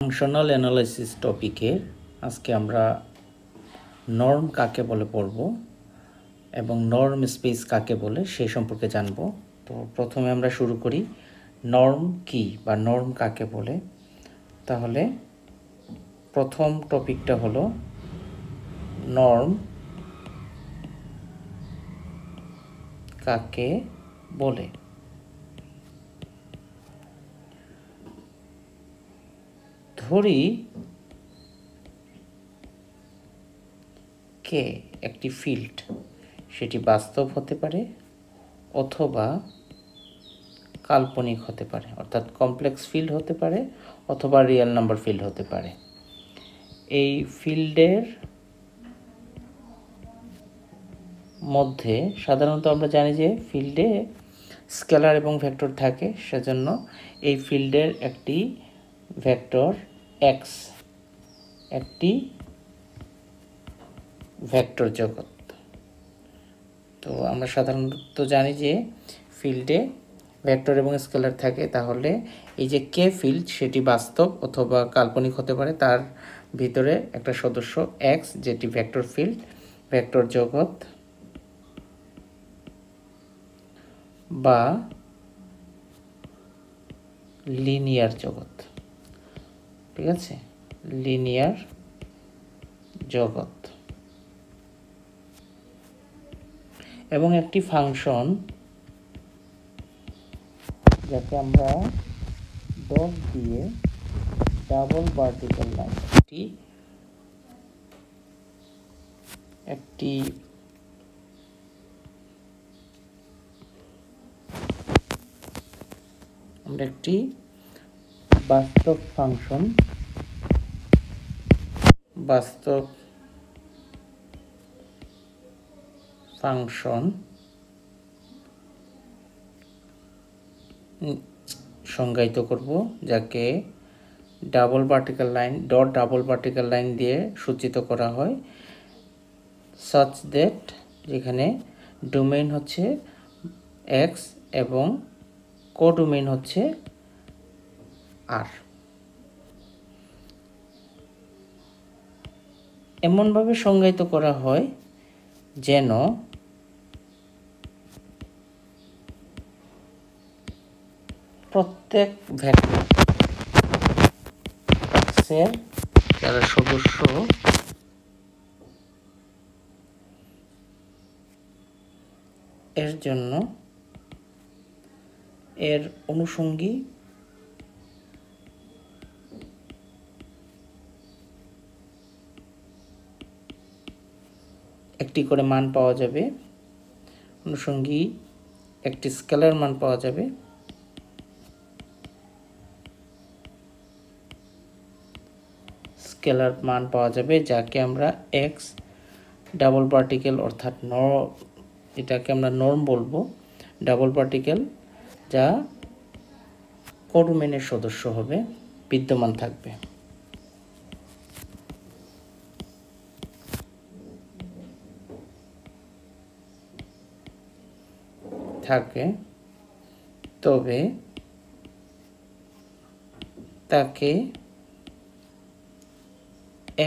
Functional analysis টপিকে আজকে আমরা নর্ম কাকে বলে পড়ব এবং নর্ম স্পেস কাকে বলে সেই সম্পর্কে জানব। তো প্রথমে আমরা শুরু করি নর্ম কি বা নর্ম কাকে বলে। তাহলে প্রথম টপিকটা হলো নর্ম কাকে বলে। ধরি কে একটি ফিল্ড, সেটি বাস্তব হতে পারে অথবা কাল্পনিক হতে পারে, অর্থাৎ কমপ্লেক্স ফিল্ড হতে পারে অথবা রিয়েল নাম্বার ফিল্ড হতে পারে। এই ফিল্ডের মধ্যে সাধারণত আমরা জানি যে ফিল্ডে স্কেলার এবং ভেক্টর থাকে, সেজন্য এই ফিল্ডের একটি ভেক্টর এক্স একটি ভেক্টর জগৎ। তো আমরা সাধারণত জানি যে ফিল্ডে ভেক্টর এবং স্কেলার থাকে, তাহলে এই যে কে ফিল্ড সেটি বাস্তব অথবা কাল্পনিক হতে পারে। তার ভিতরে একটা সদস্য এক্স যেটি ভেক্টর ফিল্ড, ভেক্টর জগৎ বা লিনিয়ার জগৎ। ঠিক আছে, লিনিয়ার জগৎ এবং একটি ফাংশন যাকে আমরা ডট দিয়ে ডাবল ভার্টিক্যাল লাইন একটি আমরা একটি বাস্তব ফাংশন সংজ্ঞায়িত করব, যাকে double vertical line dot double vertical line দিয়ে সূচিত করা হয়, সাচ দ্যাট যেখানে ডোমেইন হচ্ছে এক্স এবং কোডোমেইন হচ্ছে আর। এমনভাবে সংজ্ঞায়িত করা হয় যেন প্রত্যেক ভেক্টর এক্সের যারা সদস্য এর জন্য এর অনুষঙ্গী একটি করে মান পাওয়া যাবে, অনুষঙ্গী একটি স্কেলার মান পাওয়া যাবে। স্কেলার মান পাওয়া যাবে যাকে আমরা এক্স ডাবল পার্টিকেল অর্থাৎ এটাকে আমরা নর্ম বলবো, ডাবল পার্টিকেল যা কোডোমেইনের সদস্য হবে, বিদ্যমান থাকবে। তবে তাকে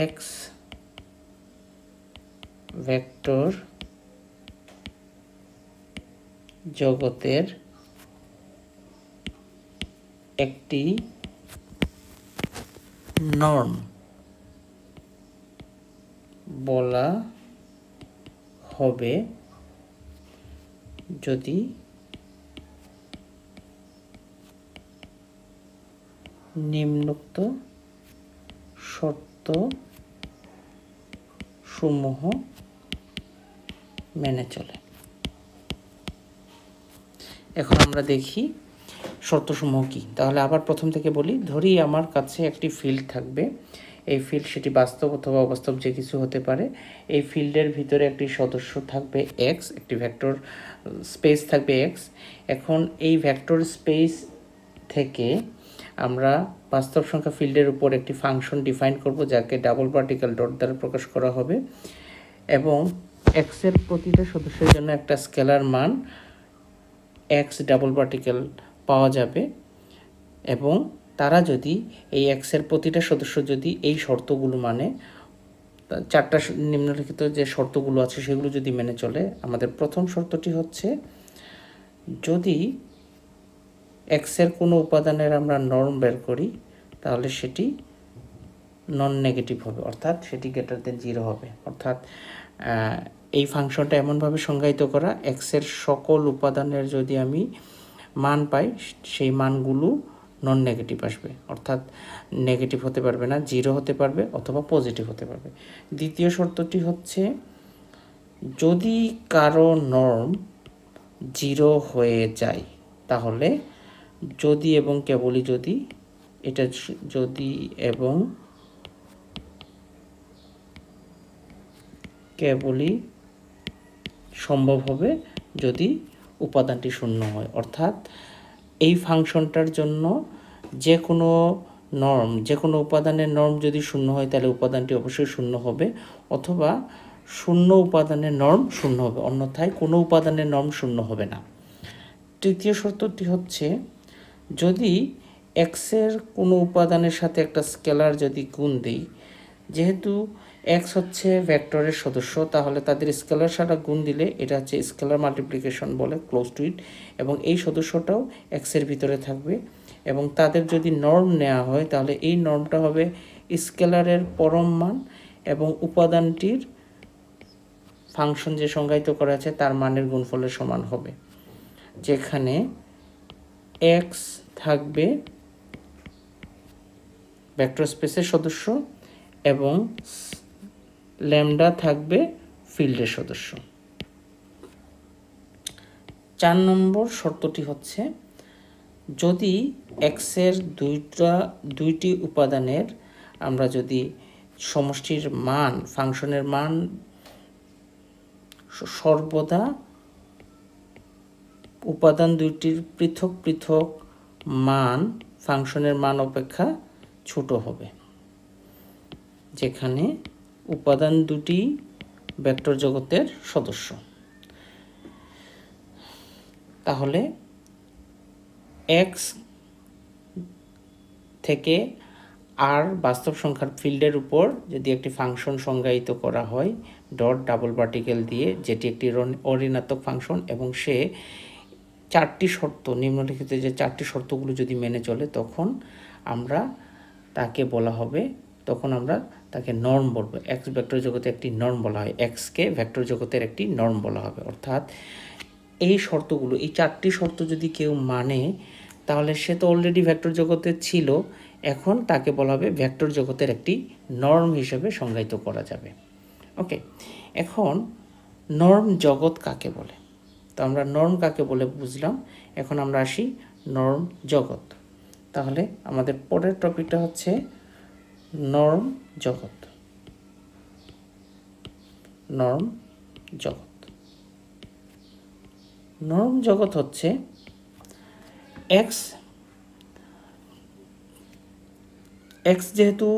এক্স ভেক্টর জগতের একটি নর্ম বলা হবে যদি নিম্নোক্ত শর্ত সমূহ মেনে চলে। এখন আমরা দেখি শর্তসমূহ কি। তাহলে আবার প্রথম থেকে বলি, ধরি আমার কাছে একটি ফিল্ড থাকবে, এই ফিল্ড সেটি বাস্তব অথবা অবাস্তব যে কিছু হতে পারে। এই ফিল্ডের ভিতরে একটি সদস্য থাকবে এক্স, একটি ভেক্টর স্পেস থাকবে এক্স। এখন এই ভেক্টর স্পেস থেকে আমরা বাস্তব সংখ্যা ফিল্ডের উপর একটি ফাংশন ডিফাইন করব, যাকে ডাবল পার্টিকেল ডট দ্বারা প্রকাশ করা হবে এবং এক্সের প্রতিটা সদস্যের জন্য একটা স্কেলার মান এক্স ডাবল পার্টিকেল পাওয়া যাবে এবং তারা যদি এই এক্সের প্রতিটা সদস্য যদি এই শর্তগুলো মানে, চারটা নিম্নলিখিত যে শর্তগুলো আছে সেগুলো যদি মেনে চলে, আমাদের প্রথম শর্তটি হচ্ছে যদি এক্সের কোনো উপাদানের আমরা নর্ম বের করি তাহলে সেটি নন নেগেটিভ হবে, অর্থাৎ সেটি গ্রেটার দেন 0 হবে। অর্থাৎ এই ফাংশনটা এমনভাবে সংজ্ঞায়িত করা, এক্সের সকল উপাদানের যদি আমি মান পাই সেই মানগুলো নন নেগেটিভ আসবে, অর্থাৎ নেগেটিভ হতে পারবে না, 0 হতে পারবে অথবা পজিটিভ হতে পারবে। দ্বিতীয় শর্তটি হচ্ছে যদি কারো নর্ম 0 হয়ে যায় তাহলে যদি এবং কেবলই যদি, এটা যদি এবং কেবলই সম্ভব হবে যদি উপাদানটি শূন্য হয়। অর্থাৎ এই ফাংশনটার জন্য যে কোনো নর্ম, যে কোনো উপাদানের নর্ম যদি শূন্য হয় তাহলে উপাদানটি অবশ্যই শূন্য হবে, অথবা শূন্য উপাদানের নর্ম শূন্য হবে, অন্যথায় কোনো উপাদানের নর্ম শূন্য হবে না। তৃতীয় শর্তটি হচ্ছে যদি এক্সের কোনো উপাদানের সাথে একটা স্কেলার যদি গুণ দিই, যেহেতু এক্স হচ্ছে ভেক্টরের সদস্য তাহলে তাদের স্কেলার সাথে গুণ দিলে এটা হচ্ছে স্কেলার মাল্টিপ্লিকেশন বলে, ক্লোজ টু ইট, এবং এই সদস্যটাও এক্সের ভিতরে থাকবে এবং তাদের যদি নর্ম নেওয়া হয় তাহলে এই নর্মটা হবে স্কেলারের পরম মান এবং উপাদানটির ফাংশন যে সংজ্ঞায়িত করা আছে তার মানের গুণফলের সমান হবে, যেখানে এক্স থাকবে ভেক্টর স্পেসের সদস্য এবং ল্যামডা থাকবে ফিল্ডের সদস্য। 4 নম্বর শর্তটি হচ্ছে যদি এক্সের দুইটি উপাদানের আমরা যদি সমষ্টির মান, ফাংশনের মান সর্বদা উপাদান দুইটির পৃথক পৃথক মান ফাংশনের মান অপেক্ষা ছোট হবে, যেখানে উপাদান দুটি ভেক্টর জগতের সদস্য, তাহলে এক্স থেকে আর বাস্তব সংখ্যার ফিল্ডের উপর যদি একটি ফাংশন সংজ্ঞায়িত করা হয় ডট ডাবল পার্টিকেল দিয়ে, যেটি একটি অঋণাত্মক ফাংশন এবং সে 4টি শর্ত, নিম্নলিখিত যে 4টি শর্তগুলো যদি মেনে চলে তখন আমরা তাকে বলা হবে, তখন আমরা তাকে নর্ম বলবো। এক্স ভেক্টর জগতে একটি নর্ম বলা হয়, এক্সকে ভেক্টর জগতের একটি নর্ম বলা হবে। অর্থাৎ এই শর্তগুলো, এই 4টি শর্ত যদি কেউ মানে তাহলে সে তো অলরেডি ভেক্টর জগতে ছিল, এখন তাকে বলা হবে ভেক্টর জগতের একটি নর্ম হিসেবে সংজ্ঞায়িত করা যাবে। ওকে, এখন নর্ম জগৎ কাকে বলে? তো আমরা নর্ম কাকে বলে বুঝলাম, এখন আমরা আসি নর্ম জগৎ। তাহলে আমাদের পরের টপিকটা হচ্ছে নর্ম জগৎ। নর্ম জগৎ, নর্ম জগৎ হচ্ছে এক্স যেহেতু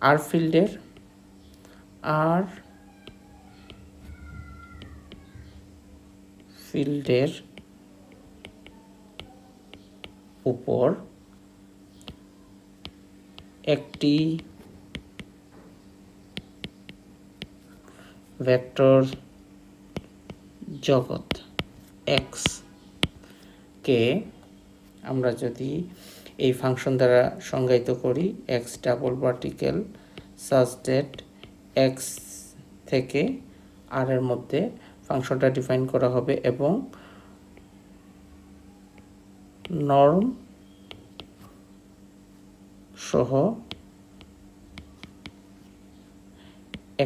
আর ফিল্ডের উপর একটি ভেক্টর জগৎ এক্স কে আমরা যদি এই ফাংশন দ্বারা সংজ্ঞায়িত করি, x double particle such that x থেকে আর এর মধ্যে ফাংশনটা ডিফাইন করা হবে এবং নর্ম সহ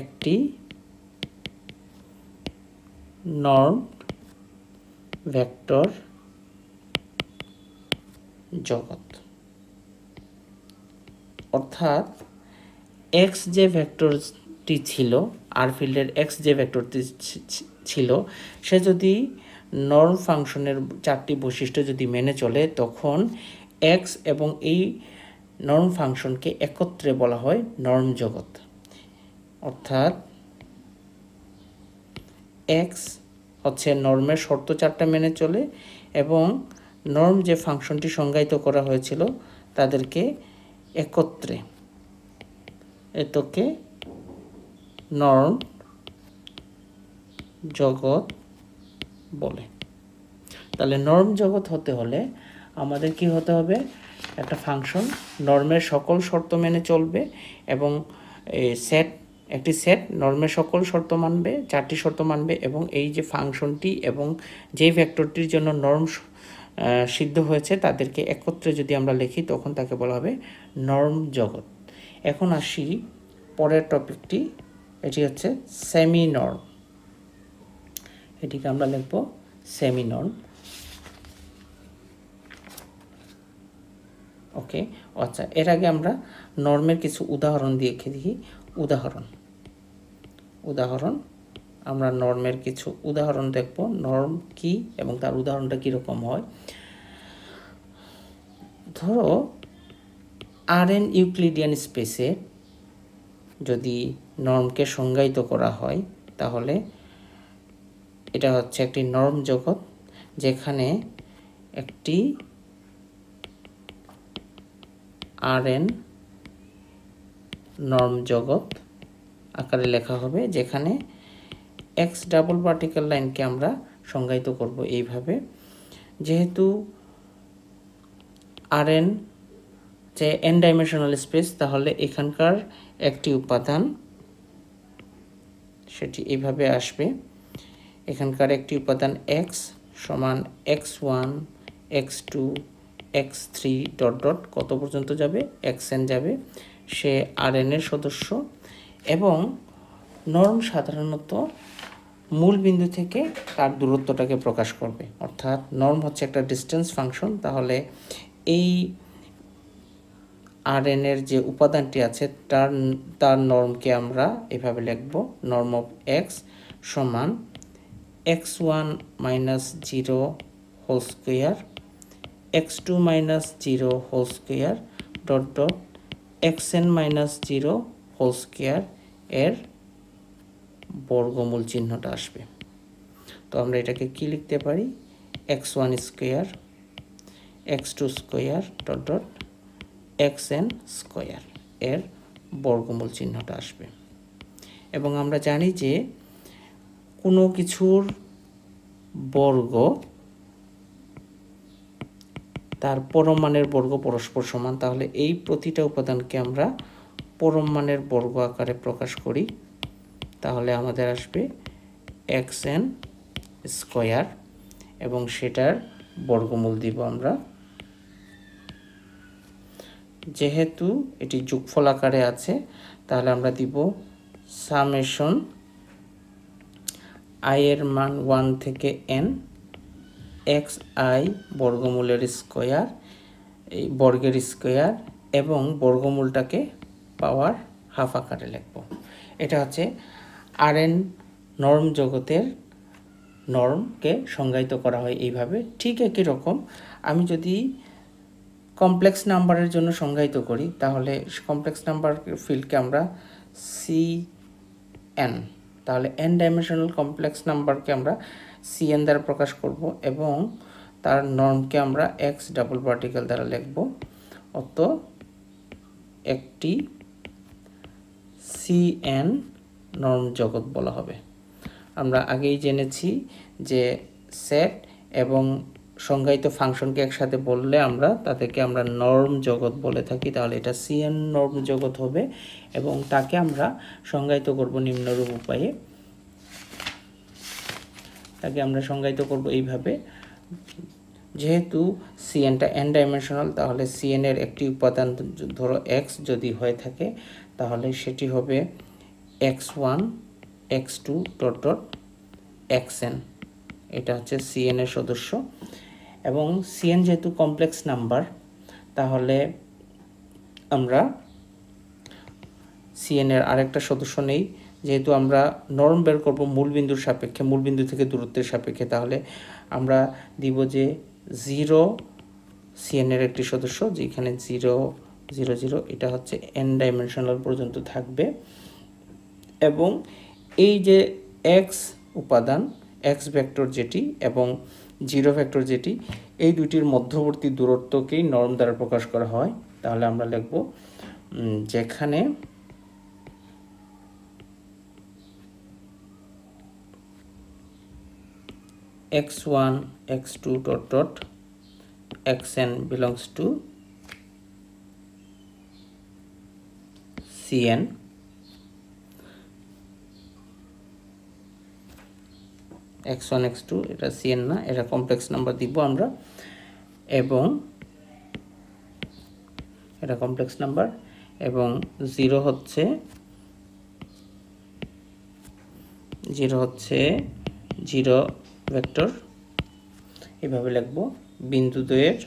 একটি নর্ম ভেক্টর জগৎ। অর্থাৎ এক্স যে ভেক্টরটি ছিল, আর ফিল্ডের এক্স যে ভেক্টরটি ছিল, সে যদি নর্ম ফাংশনের 4টি বৈশিষ্ট্য যদি মেনে চলে তখন এক্স এবং এই নর্ম ফাংশনকে একত্রে বলা হয় নর্ম জগৎ। অর্থাৎ এক্স হচ্ছে নর্মের শর্ত 4টা মেনে চলে এবং নর্ম যে ফাংশনটি সংজ্ঞায়িত করা হয়েছিল তাদেরকে একত্রে এতকে নর্ম জগৎ বলে। তাহলে নর্ম জগৎ হতে হলে আমাদের কি হতে হবে, একটা ফাংশন নর্মের সকল শর্ত মেনে চলবে এবং একটি সেট নর্মের সকল শর্ত মানবে, 4টি শর্ত মানবে, এবং এই যে ফাংশনটি এবং যেই ভেক্টরটির জন্য নর্ম সিদ্ধ হয়েছে তাদেরকে একত্রে যদি আমরা লিখি তখন তাকে বলা হবে নর্ম জগৎ। এখন আসি পরের টপিকটি, এটি হচ্ছে সেমি নর্ম। এটিকে আমরা লিখব সেমি নর্ম। ওকে, আচ্ছা, এর আগে আমরা নর্মের কিছু উদাহরণ দিয়ে দেখি। উদাহরণ আমরা নর্মের কিছু উদাহরণ দেখব, নর্ম কি এবং তার উদাহরণটা কীরকম হয়। ধরো Rn ইউক্লিডিয়ান স্পেসে যদি নর্মকে সংজ্ঞায়িত করা হয় তাহলে এটা হচ্ছে একটি নর্ম জগৎ যেখানে একটি Rn নর্ম জগৎ আকারে লেখা হবে, যেখানে এক্স ডাবল পার্টিকেল লাইনকে আমরা সংজ্ঞায়িত করব এইভাবে। যেহেতু Rn যে n ডাইমেনশনাল স্পেস, তাহলে এখানকার একটি উপাদান সেটি এইভাবে আসবে। এখানকার একটি উপাদান x সমান x1 x2 x3 dot dot কত পর্যন্ত যাবে, xn যাবে, সে Rn এর সদস্য। এবং নর্ম সাধারণত মূল বিন্দু থেকে তার দূরত্বটাকে প্রকাশ করবে, অর্থাৎ নর্ম হচ্ছে একটা ডিস্টেন্স ফাংশন। তাহলে এই Rn এর যে উপাদানটি আছে তার নর্মকে আমরা এভাবে লিখব, নর্ম অফ x সমান x1 minus 0 whole square x2 minus 0 whole square dot dot xn minus 0 whole square এর বর্গমূল চিহ্নটা আসবে। তো আমরা এটাকে কি লিখতে পারি, x1 square x2 square dot dot xn square এর বর্গমূল চিহ্নটা আসবে। এবং আমরা জানি যে কোনো কিছুর বর্গ তার পরম মানের বর্গ পরস্পর সমান, তাহলে এই প্রতিটা উপাদানকে আমরা পরম মানের বর্গ আকারে প্রকাশ করি, তাহলে আমাদের আসবে xn স্কোয়ার এবং সেটার বর্গমূল দিব আমরা। যেহেতু এটি যোগফল আকারে আছে তাহলে আমরা দিব সামেশন i এর মান 1 থেকে n xi বর্গমূলের স্কোয়ার, এই বর্গের স্কোয়ার, এবং বর্গমূলটাকে পাওয়ার হাফ আকারে লিখব। এটা হচ্ছে Rn নর্ম জগতের নর্মকে সংজ্ঞায়িত করা হয় এইভাবে। ঠিক একই রকম আমি যদি কমপ্লেক্স নাম্বারের জন্য সংজ্ঞায়িত করি তাহলে কমপ্লেক্স নাম্বার ফিল্ডকে আমরা Cn, তাহলে n ডাইমেনশনাল কমপ্লেক্স নাম্বারকে আমরা Cn দ্বারা প্রকাশ করব এবং তার নর্মকে আমরা x ডাবল পার্টিকেল দ্বারা লিখব। অত একটি Cn নর্ম জগৎ বলা হবে। আমরা আগেই জেনেছি যে সেট এবং সংজ্ঞায়িত ফাংশনকে একসাথে বললে তাদেরকে আমরা নর্ম জগৎ বলে থাকি। তাহলে এটা Cn নর্ম জগৎ হবে এবং তাকে আমরা সংজ্ঞায়িত করব নিম্নরূপ উপায়ে। তাকে আমরা সংজ্ঞায়িত করব এইভাবে, যেহেতু Cnটা n ডাইমেনশনাল তাহলে Cn এর একটি উপাদান ধরো x যদি হয়ে থাকে তাহলে সেটি হবে x1 x2 dot dot xn, এটা হচ্ছে Cn এর সদস্য। এবং Cn যেহেতু কমপ্লেক্স নাম্বার তাহলে আমরা Cn এর আরেকটা সদস্য নেই, যেহেতু আমরা নর্ম বের করব মূল বিন্দুর সাপেক্ষে, মূল বিন্দু থেকে দূরত্বের সাপেক্ষে, তাহলে আমরা দিব যে 0 Cn এর একটি সদস্য, যেখানে 0 0 0 এটা হচ্ছে n ডাইমেনশনাল পর্যন্ত থাকবে। এবং এই যে x উপাদান, x ভেক্টর যেটি, এবং জিরো ভেক্টর যেটি, এই দুটির মধ্যবর্তী দূরত্বকেই নর্ম দ্বারা প্রকাশ করা হয়। তাহলে আমরা লিখব যেখানে x1 x2 dot dot xn belongs to Cn, x1 x2 এটা Cn না, এটা কমপ্লেক্স নাম্বার দিব আমরা, এবং এটা কমপ্লেক্স নাম্বার, এবং জিরো হচ্ছে জিরো ভেক্টর। এভাবে লিখব বিন্দু দ্বয়ের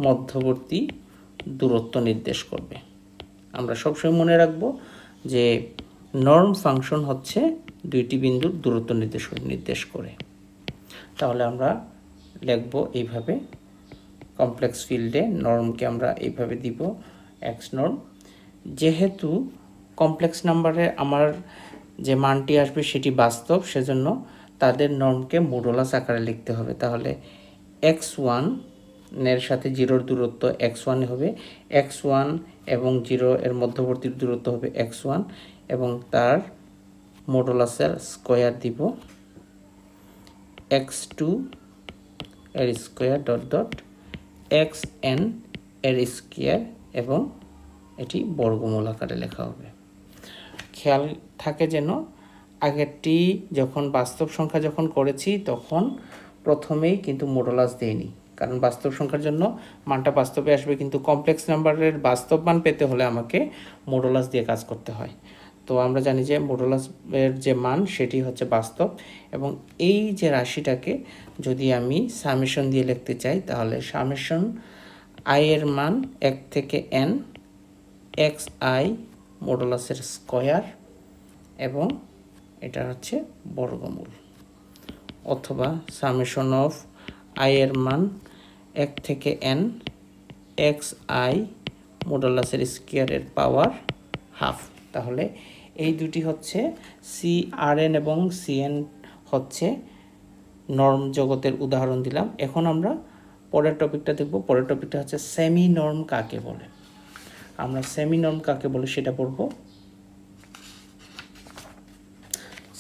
মধ্যবর্তী দূরত্ব নির্দেশ করবে। আমরা সবসময় মনে রাখব যে নর্ম ফাংশন হচ্ছে দুইটি বিন্দুর দূরত্ব নির্দেশ করে। তাহলে আমরা লিখব এইভাবে, কমপ্লেক্স ফিল্ডে নর্মকে আমরা এইভাবে দিব এক্স নর্ম। যেহেতু কমপ্লেক্স নাম্বারে আমার যে মানটি আসবে সেটি বাস্তব, সেজন্য তাদের নর্মকে মডুলাস আকারে লিখতে হবে। তাহলে x1 এর সাথে জিরোর দূরত্ব x1 হবে, x1 এবং 0 এর মধ্যবর্তী দূরত্ব হবে x1, এবং তার মডুলাসের স্কয়ার দিব x2 এর স্কয়ার ডট ডট xn এর স্কয়ার, এবং এটি বর্গমূল আকারে লেখা হবে। খেয়াল থাকে যেন আগেরটি যখন বাস্তব সংখ্যা যখন করেছি তখন প্রথমেই কিন্তু মডুলাস দেইনি, কারণ বাস্তব সংখ্যার জন্য মানটা বাস্তবে আসবে, কিন্তু কমপ্লেক্স নাম্বারের বাস্তব মান পেতে হলে আমাকে মডুলাস দিয়ে কাজ করতে হয়। তো আমরা জানি যে মডুলাসের যে মান সেটি হচ্ছে বাস্তব, এবং এই যে রাশিটাকে যদি আমি সামেশন দিয়ে লিখতে চাই, তাহলে সামেশন আই এর মান 1 থেকে n এক্স আই মডুলাসের স্কয়ার, এবং এটা হচ্ছে বর্গমূল, অথবা সামেশন অফ আই এর মান 1 থেকে n এক্স আই মডুলাসের স্কয়ারের পাওয়ার হাফ। তাহলে এই দুটি হচ্ছে CRN এবং CN হচ্ছে নর্ম জগতের উদাহরণ দিলাম। এখন আমরা পরের টপিকটা দেখব। পরের টপিকটা হচ্ছে সেমি নর্ম কাকে বলে। আমরা সেমি নর্ম কাকে বলে সেটা পড়ব।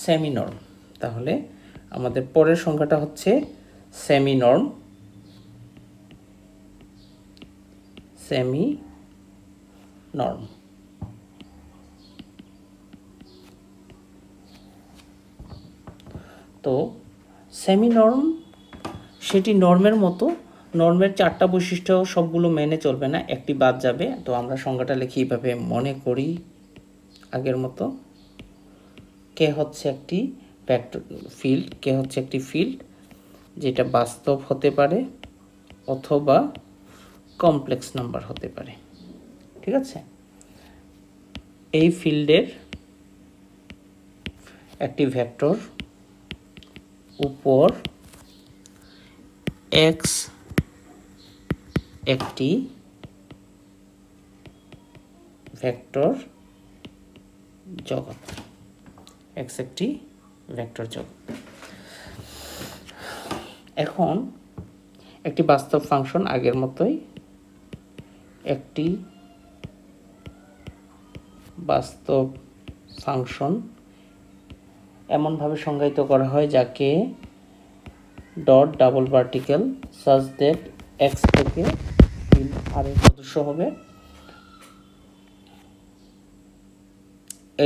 সেমি নর্ম, তাহলে আমাদের পরের সংখ্যাটা হচ্ছে সেমি নর্ম। সেমি নর্ম, তো সেমি নর্ম সেটি নর্মের মতো, নর্মের 4টা বৈশিষ্ট্য সবগুলো মেনে চলবে না, একটি বাদ যাবে। তো আমরা সংজ্ঞাটা লিখি এইভাবে, মনে করি আগের মতো, কে হচ্ছে একটি ভেক্টর ফিল্ড, কে হচ্ছে একটি ফিল্ড যেটা বাস্তব হতে পারে অথবা কমপ্লেক্স নাম্বার হতে পারে। ঠিক আছে, এই ফিল্ডের একটি ভেক্টর উপর x একটি ভেক্টর জগৎ, x একটি ভেক্টর জগৎ। এখন একটি বাস্তব ফাংশন আগের মতোই, একটি বাস্তব ফাংশন এমনভাবে সংজ্ঞায়িত করা হয় যাকে dot double particle such that x থেকে আর এর সদস্য হবে,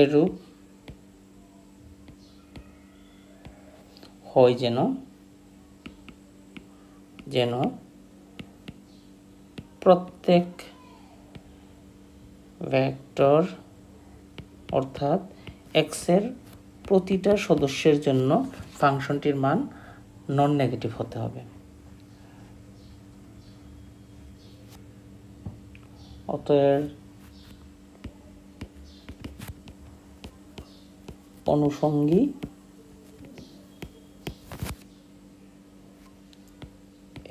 এরূপ হয় যেন প্রত্যেক ভেক্টর অর্থাৎ এক্স এর প্রতিটা সদস্যের জন্য ফাংশনটির মান নন নেগেটিভ হতে হবে। অতএব অনুষঙ্গী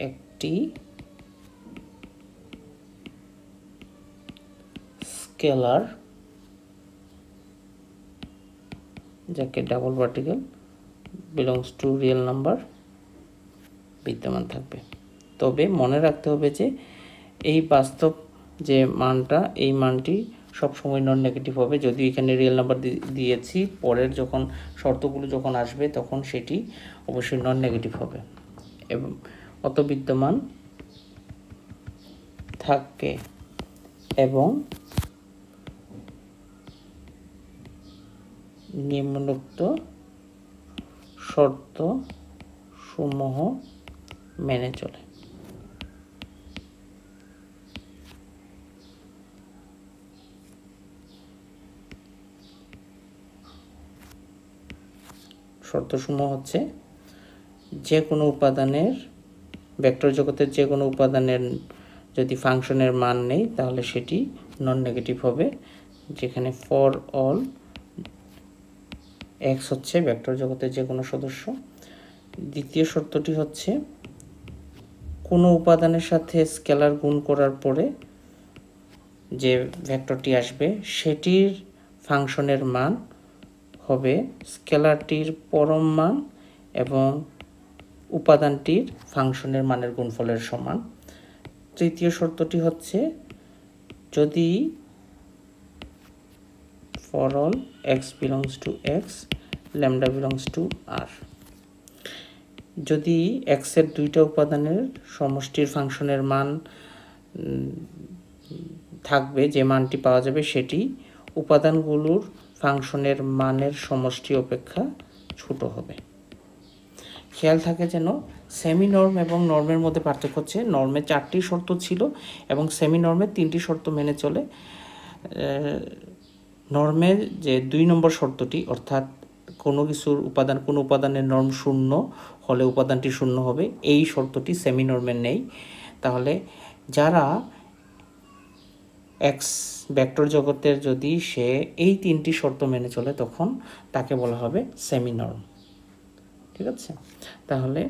একটি স্কেলার যাকে double particle belongs to real number বিদ্যমান থাকবে। তবে মনে রাখতে হবে যে এই বাস্তব যে মানটা, এই মানটি সবসময় নন নেগেটিভ হবে। যদিও এখানে রিয়েল নাম্বার দিয়েছি, পরের যখন শর্তগুলো যখন আসবে তখন সেটি অবশ্যই নন নেগেটিভ হবে এবং অত বিদ্যমান থাকে এবং নিম্নোক্ত শর্ত সমূহ মেনে চলে। শর্তসমূহ হচ্ছে যে কোনো উপাদানের, ভেক্টর জগতের যে কোনো উপাদানের যদি ফাংশনের মান নেই তাহলে সেটি নন নেগেটিভ হবে, যেখানে ফর অল এক্স হচ্ছে ভেক্টর জগতের যে কোনো সদস্য। দ্বিতীয় শর্তটি হচ্ছে কোনো উপাদানের সাথে স্কেলার গুণ করার পরে যে ভেক্টরটি আসবে সেটির ফাংশনের মান হবে স্কেলারটির পরম মান এবং উপাদানটির ফাংশনের মানের গুণফলের সমান। তৃতীয় শর্তটি হচ্ছে যদি for all x belongs to x lambda belongs to R, যদি এক্সের দুইটা উপাদানের সমষ্টির ফাংশনের মান থাকবে, যে মানটি পাওয়া যাবে সেটি উপাদানগুলোর ফাংশনের মানের সমষ্টি অপেক্ষা ছোট হবে। খেয়াল থাকে যেন সেমি নর্ম এবং নর্মের মধ্যে পার্থক্য হচ্ছে নর্মে 4টি শর্ত ছিল এবং সেমি নর্মে 3টি শর্ত মেনে চলে। নর্মের যে 2 নম্বর শর্তটি, অর্থাৎ কোনো কিছুর উপাদান, কোনো উপাদানের নর্ম শূন্য হলে উপাদানটি শূন্য হবে, এই শর্তটি সেমি নর্মের নেই। তাহলে যারা এক্স ভেক্টর জগতের যদি সে এই 3টি শর্ত মেনে চলে তখন তাকে বলা হবে সেমি নর্ম। ঠিক আছে, তাহলে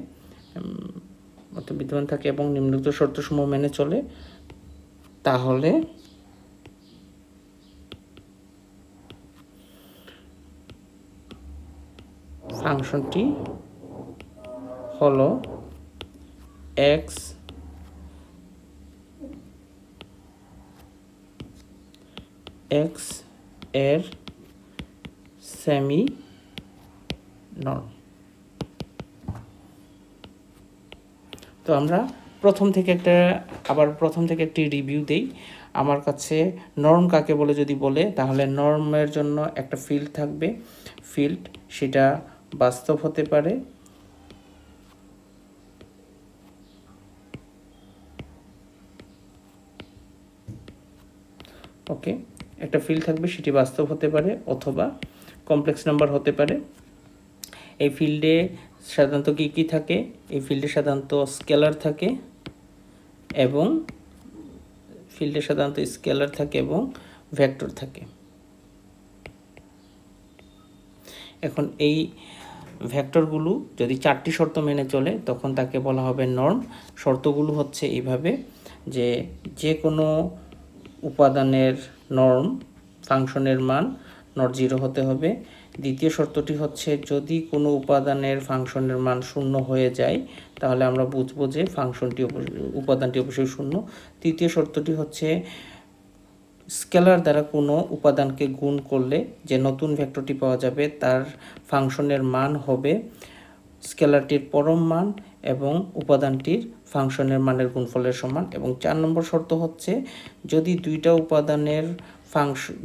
অত বিদ্যমান থাকে এবং নিম্নোক্ত শর্তসমূহ মেনে চলে, তাহলে ফাংশনটি হলো এক্স এর সেমি নর্ম। তো আমরা প্রথম থেকে একটি রিভিউ দেই। আমার কাছে নর্ম কাকে বলে যদি বলে, তাহলে নর্মের জন্য একটা ফিল্ড থাকবে। ফিল্ড সেটা বাস্তব হতে পারে, ওকে, একটা ফিল্ড থাকবে, সেটি বাস্তব হতে পারে অথবা কমপ্লেক্স নাম্বার হতে পারে। এই ফিল্ডে সাধারণত কি থাকে? এই ফিল্ডে সাধারণত স্কেলার থাকে এবং ভেক্টর থাকে। এখন এই ভেক্টরগুলো যদি 4টি শর্ত মেনে চলে তখন তাকে বলা হবে নর্ম। শর্তগুলো হচ্ছে এইভাবে যে কোনো উপাদানের নর্ম ফাংশনের মান নট 0 হতে হবে। দ্বিতীয় শর্তটি হচ্ছে যদি কোনো উপাদানের ফাংশনের মান শূন্য হয়ে যায় তাহলে আমরা বুঝবো যে উপাদানটি অবশ্যই শূন্য। তৃতীয় শর্তটি হচ্ছে স্কেলার দ্বারা কোনো উপাদানকে গুণ করলে যে নতুন ভেক্টরটি পাওয়া যাবে তার ফাংশনের মান হবে স্কেলারটির পরম মান এবং উপাদানটির ফাংশনের মানের গুণফলের সমান। এবং 4 নম্বর শর্ত হচ্ছে যদি দুইটা উপাদানের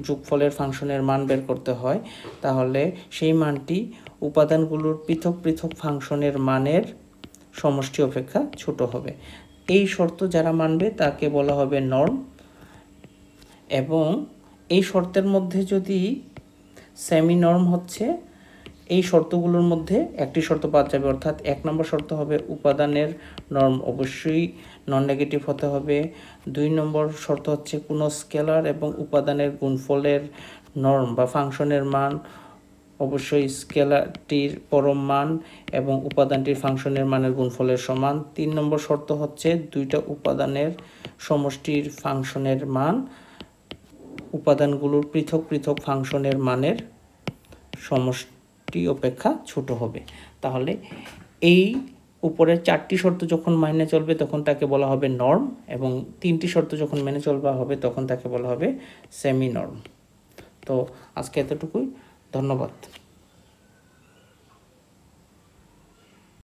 যোগফলের ফাংশনের মান বের করতে হয় তাহলে সেই মানটি উপাদানগুলোর পৃথক পৃথক ফাংশনের মানের সমষ্টি অপেক্ষা ছোট হবে। এই শর্ত যারা মানবে তাকে বলা হবে নর্ম। এবং এই শর্তের মধ্যে যদি সেমি নর্ম হচ্ছে এই শর্তগুলোর মধ্যে একটি শর্ত বাদ যাবে, অর্থাৎ 1 নম্বর শর্ত হবে উপাদানের নর্ম অবশ্যই নন নেগেটিভ হতে হবে। 2 নম্বর শর্ত হচ্ছে কোনো স্কেলার এবং উপাদানের গুণফলের নর্ম বা ফাংশনের মান অবশ্যই স্কেলারটির পরম মান এবং উপাদানটির ফাংশনের মানের গুণফলের সমান। 3 নম্বর শর্ত হচ্ছে দুইটা উপাদানের সমষ্টির ফাংশনের মান উপাদানগুলোর পৃথক পৃথক ফাংশনের মানের শর্তটি অপেক্ষা ছোট হবে। তাহলে এই উপরের 4টি শর্ত যখন মেনে চলবে তখন তাকে বলা হবে নর্ম, এবং 3টি শর্ত যখন মেনে চলবা হবে তখন তাকে বলা হবে সেমি নর্ম। তো আজকে এতটুকুই, ধন্যবাদ।